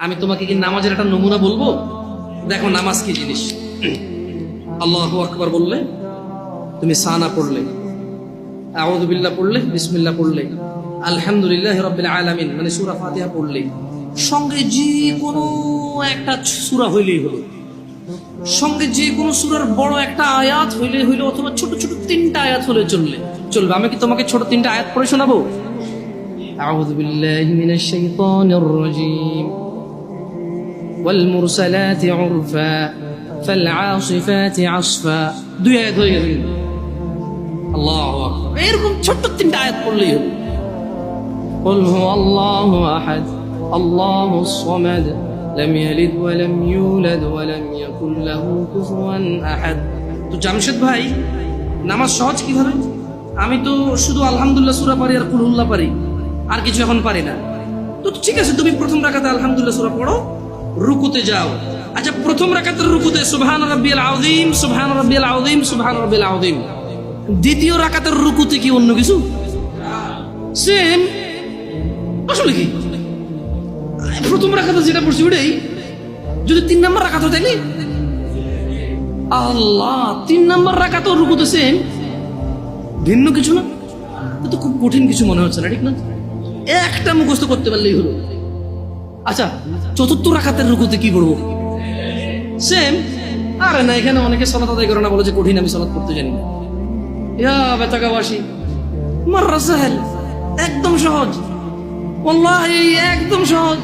আমি তোমাকে কি নামাজের একটা নমুনা বলবো? দেখো নামাজ কি জিনিস। আল্লাহু আকবার বললে, তুমি সানা পড়লে, আউযু বিল্লাহ পড়লে, বিসমিল্লাহ পড়লে, আলহামদুলিল্লাহ রাব্বিল আলামিন মানে সূরা ফাতিহা পড়লে, সঙ্গে যে কোনো একটা সূরা হইলেই হলো, সঙ্গে যে কোনো সূরার বড় একটা আয়াত হইলে হইলো, অথবা ছোট ছোট 3টা আয়াত হলে চলবে। আমি কি তোমাকে ছোট 3টা আয়াত পড়ে শোনাবো? আউযু বিল্লাহি মিনাশ শাইতানির রাজীম। ওয়াল মুরসালাতি উরফা ফাল আসিফাতি আসফা। 2 আয়াত হয়ে গেল। আল্লাহু আকবার। এরকম ছোট 3টা আয়াত পড়লেই হলো। কুল হুয়াল্লাহু আহাদ আল্লাহুস সামাদ লাম ইয়ালিদ ওয়া লাম ইউলাদ ওয়া লাম ইয়াকুল লাহু কুফুয়ান আহাদ। তো জামশেদ ভাই, নামাজ সহজ কিভাবে? আমি তো শুধু আলহামদুলিল্লাহ সূরা পারি আর কুল হুল্লাহ পারি, আর কিছু এখন পারি না। তো ঠিক আছে, তুমি প্রথম রাকাতে আলহামদুলিল্লাহ সূরা পড়ো, রুকুতে যাও। আচ্ছা, প্রথম রাকাতের রুকুতে সুবহান রাব্বিয়াল আযীম, সুবহান রাব্বিয়াল আযীম, সুবহান রাব্বিয়াল আযীম। দ্বিতীয় রাকাতের রুকুতে কি অন্য কিছু? সেম। আসলে কি প্রথম রাকাতে যেটা পড়ছি ওটাই, যদি 3 নম্বর রাকাত হয় তাইলে আল্লাহ 3 নম্বর রাকাতেও রুকুতে সেম, ভিন্ন কিছু না। তো খুব কঠিন কিছু মনে হচ্ছে না, ঠিক না? একটা মুখস্থ করতে পারলেই হলো। আচ্ছা, চতুর্থ রাকাতের রুকুতে কি পড়বো? সেম। আরে না, এখানে অনেকে সালাত আদায় করে না, বলে যে কঠিন, আমি সালাত করতে জানি না। ইয়া বেতাকাবাসী, মাররা সাহেল, একদম সহজ, ওয়াল্লাহি একদম সহজ।